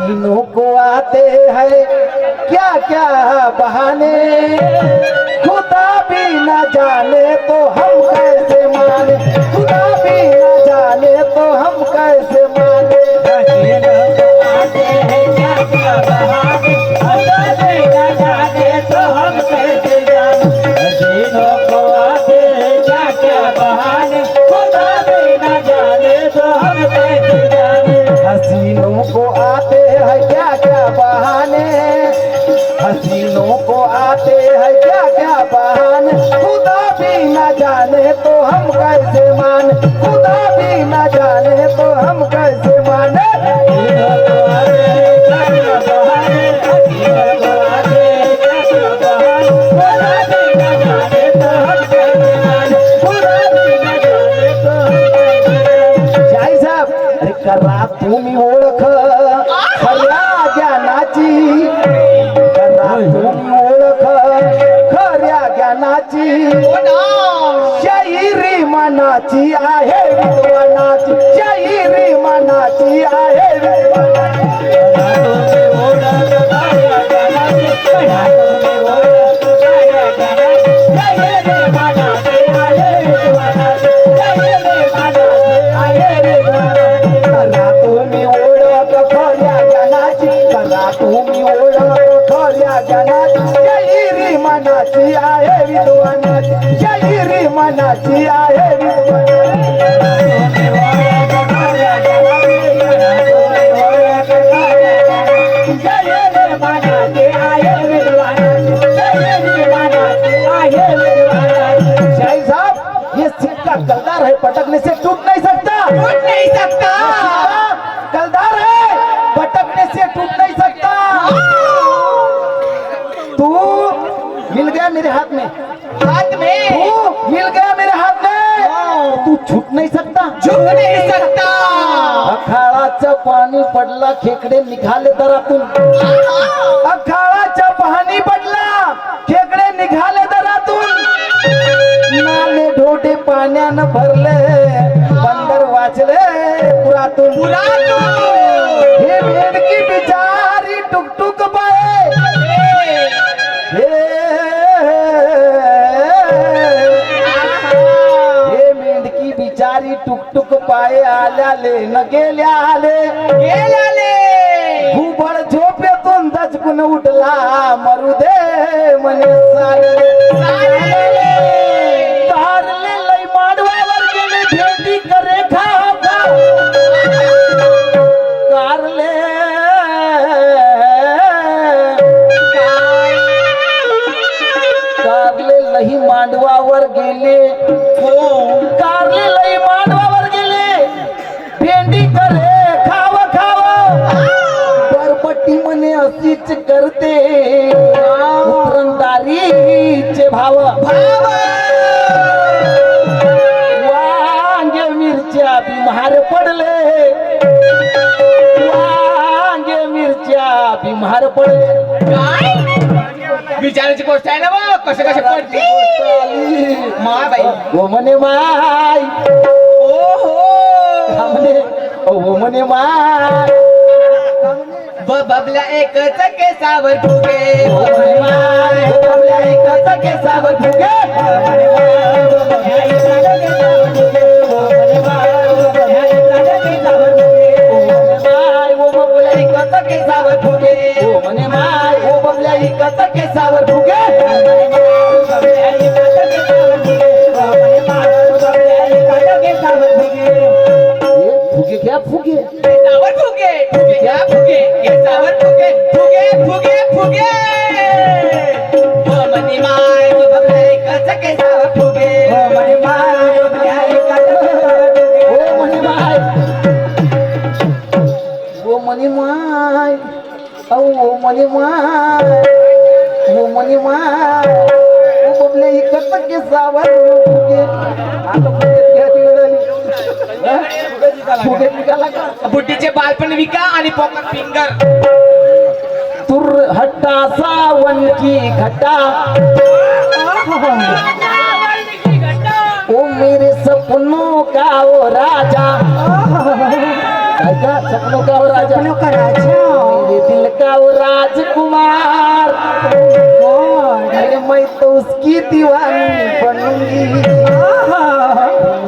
हसीनों को आते हैं क्या क्या बहाने, खुदा भी न जाने तो हम कैसे माने, खुदा भी न जाने तो हम कैसे माने। हसीनों को आते हैं क्या क्या बहाने, खुदा भी न जाने तो हम कैसे जाने। हसीनों को आते हैं क्या क्या बहाने, खुदा भी न जाने तो हम कैसे जाने। हसीनों को आते हैं क्या क्या बहाने, हसीनों को आते हैं क्या क्या बहाने, खुदा भी न जाने तो हम कैसे माने, खुदा भी न जाने तो हम कैसे माने। हसीनों को आते हैं क्या क्या बहाने, हसीनों को आते हैं क्या क्या बहाने, खुदा भी न जाने तो हम कैसे माने, खुदा भी न जाने तो हम कैसे जाने। शाही साहेब, अरे करा तुम्ही ओळख खऱ्या ज्ञानाची, करा तुम्ही ओळख खऱ्या ज्ञानाची, शाहिरी मनाची आहे विद्वानाची, शाहिरी मनाची आहे विद्वानाची। करा तुम्ही ओळख खऱ्या ज्ञानाची, करा तुम्ही ओळख खऱ्या ज्ञानाची, शाहिरी मनाची आहे विद्वानाची, शाहिरी मनाची आहे विद्वानाची। शाही साहब, ये सिक्का कलदार है, पटकने से टूट नहीं सकता, टूट नहीं सकता। कलदार है, पटकने से टूट नहीं सकता। तू मिल गया मेरे हाथ में, हाथ में तू मिल गया मेरे हाथ में, तू छूट नहीं सकता, झुक नहीं सकता। अखाड़ाचं पाणी पडला, खेकडे निघाले दरातून, अखाड़ाचं पाणी पडला, खेकडे निघाले दरातून, नाले ढोडे पाण्यानं भरले, बंदर वाचले पुरातून, हे भेडकी बिचारी टुकटुक पाय, हे मेंढकी बिचारी टुकटुक पाय, आल्याले न गेल्या आले, घुबड झोपेतून दचकून उठला, मरू दे म्हणे साले, तारले लई माडवावर गेले, भेटी करे खाव खाव, कारले कारले लई मांडवावर गेले, कारले लई मांडवावर गेले, भेंडी करे खाव खाव, बरपट्टी म्हणे अशीच करते, उतरंदारीचे भाव, वांगे मिरच्या बिमार पडले, वांगे मिरच्या बिमार पडले। विचारायची गोष्ट आहे ना बा, कसे कसे पडते माय बाई। ओ म्हणे माय, ओहो ओ म्हणे माय, बबल्या एकच केसावर फुगे, ओ म्हणे माय, बबल्या एकच केसावर फुगे, केसावर फुगे, ओ म्हणे माय, ओ बबल्या एकच केसावर फुगे, फुगे क्या फुगे, केसावर फुगे, फुगे घ्या फुगे, केसावर फुगे, फुगे फुगे फुगे, मनी माय बबल्या एकच केसावर फुगे, मनी माय, बबल्या एकच केसावर फुगे, ओ म्हणे माय, ओ म्हणे माय, ओ म्हणे माय, ओ म्हणे माय, ओ बबल्या एकच केसावर फुगे, आता फुगे घ्यायची वेळ आली, फुगे निघाला का? बुड्डीचे बाल पण विका आणि पॉकेट फिंगर। तुर हट्टा सावन की घटा, ओ मेरे सपनों का वो राजा, सपनों का वो राजा, सपनों का राजा, दीवानी बनूंगी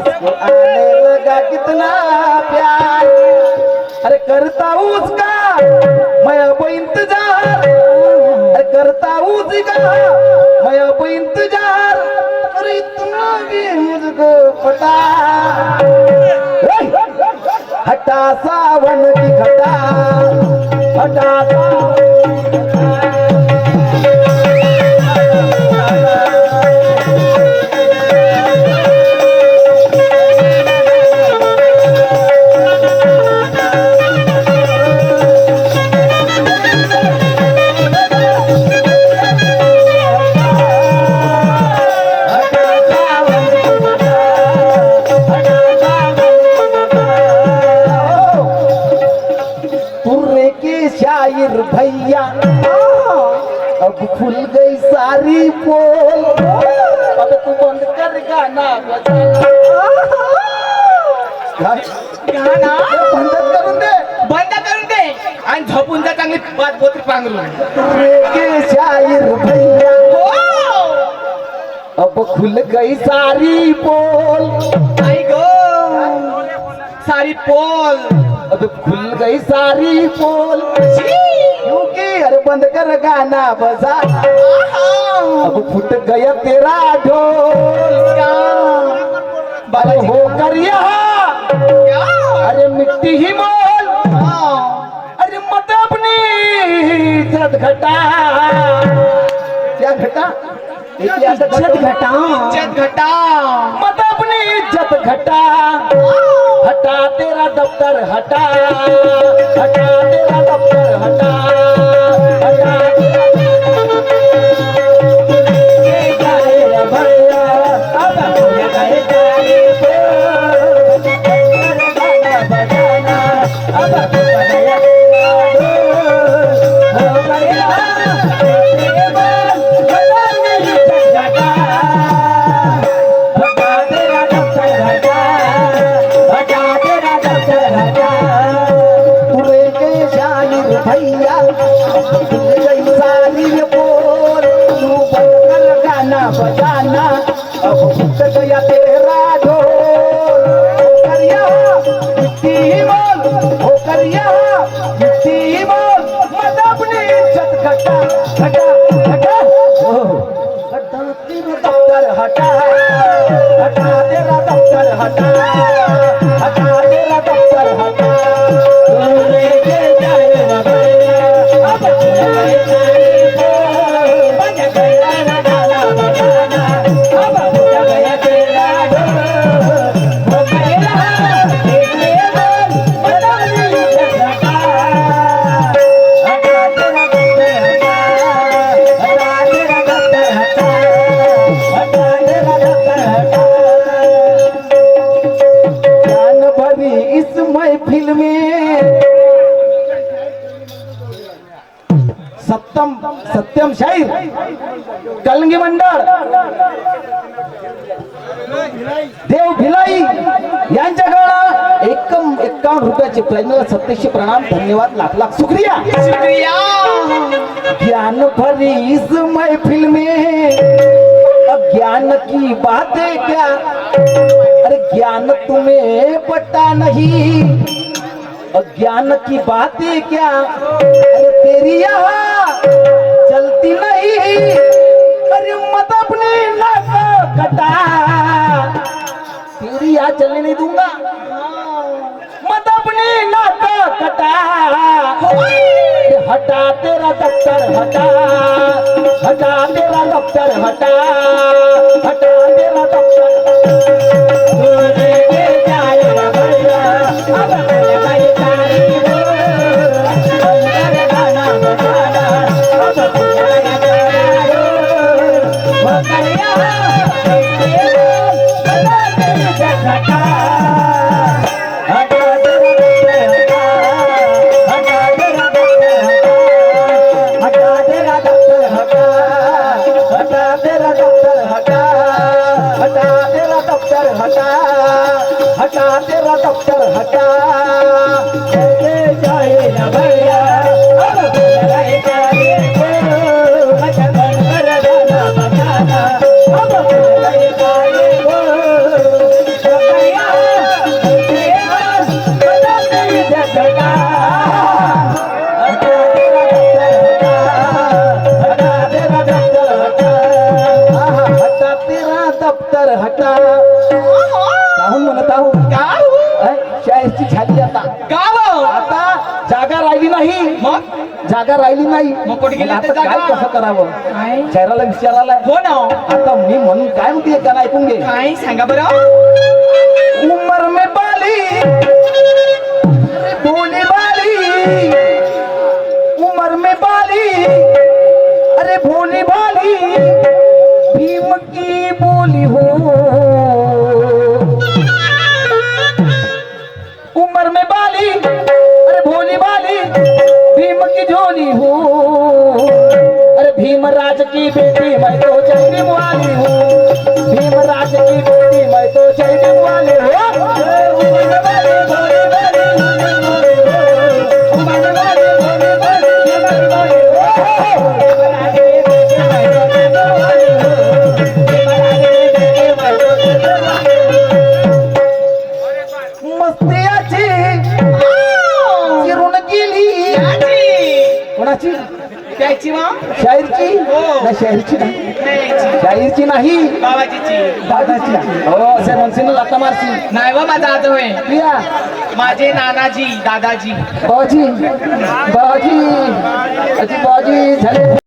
उसको आने लगा कितना प्यार अरे करता हूँ उसका मैं अब इंतजार अरे करता हूँ उसका मैं अब इंतजार अरे इतना भी मुझको पता हटा सावन की घटा हटा तुर्रे के शायर भैया अब खुल गई सारी पोल अब तू बंद कर गाना गाणं बंद करून दे बंद करून दे आणि झोपून जा चांगली बात बोत्री पांघरून तुर्रे के शायर भैया अब खुल गई सारी पोल आई गो सारी पोल अब खुल गई सारी पोल क्योंकि अरे बंद कर गाना बजा अब फुट गया तेरा ढोल अरे होकर यहाँ अरे मिट्टी ही मोल अरे मत अपनी इज्जत घटा क्या घटा इज्जत घटा इज्जत घटा मत अपनी इज्जत घटा हटा तेरा दफ्तर हटा हटा तेरा दफ्तर हटा हटा ये गाए रे भैया अब ये गाए गाए गाना बजाना अब बजाया हो गया तेरे बाल बजाने इज्जत घटा हटा तेरा दफ्तर हटा हटा तेरा दफ्तर हटा तुरे के शायर भैया खुल गई सारी ये बोल तू बंद कर गाना बजाना अब फुट गया तेरा ढोल होकर यहाँ मिट्टी ही बोल होकर यहाँ मिट्टी ही बोल मत अपनी इज्जत घटा घटा घटा हटा तेरा दफ्तर हटा हटा तेरा दफ्तर हटा हटा तेरा दफ्तर हटा तोरे के जाए रे भैया अब गए सारी बोल बज गया ना गाना बजाना अब गया तेरा ढोल हो गया तेरे बोल बजाने इज्जत घटा हटा तेरा दफ्तर हटा हटा तेरा दफ्तर हटा हटा तेरा दफ्तर हटा जान भरी इस महफिल में सत्यम शाहीर कलंगी मंडळ देव भिलाई यांच्याकडे 51 रुपयाचे प्राइज मला सत्यशे प्रणाम धन्यवाद लाख लाख शुक्रिया शुक्रिया ज्ञान भरी इस महफिल में अज्ञान की बातें क्या अरे ज्ञान तुम्हें पता नहीं अज्ञान की बातें क्या अरे तेरी यहाँ चलती नहीं अरे मत अपने नाक कटा तेरी यहाँ चलने नहीं दूंगा मत अपने नाक कटा अरे हटा तेरा दफ्तर हटा हटा तेरा दफ्तर हटा हटा तेरा दफ्तर तोरे के जाए रे भैया अब गए सारी बोल बज गाना बजाना अब गया तेरा ढोल हो गया तेरे बोल बजाने इज्जत घटा हटा तेरा दफ्तर हटा हटा तेरा दफ्तर हटा हटा तेरा दफ्तर हटा मग जागा राहिली नाही. मग कुठे गेली आता ते जागा? काय कसं करावं? काय शहराला विचारायला हो ना आता मी म्हणून काय म्हणते त्याला ऐकून घे. काय सांगा बरं उमर में बाली अरे भोली बाली, उमर में बाली अरे भोली बाली, भीम की बोली हो. उमर में बाली अरे भोली बाली, भीम की झोली हो. अरे भीमराज की बेटी मैं तो जय भीम वाली हूँ. भीमराज की बेटी मैं तो जय भीम वाली हूँ. मस्तियाची चिरून गेली. कोणाची? त्याची मग शाहीरची हो. नाही, शाहीरची नाही, त्याची शाहीरची नाही, बाबाजीची दादाची. हो असे म्हणशील ना लाता मारशी. नाही व माझा आज होय प्रिया माझे नानाजी दादाजी बाजी बाजी अजी बाजी झाले.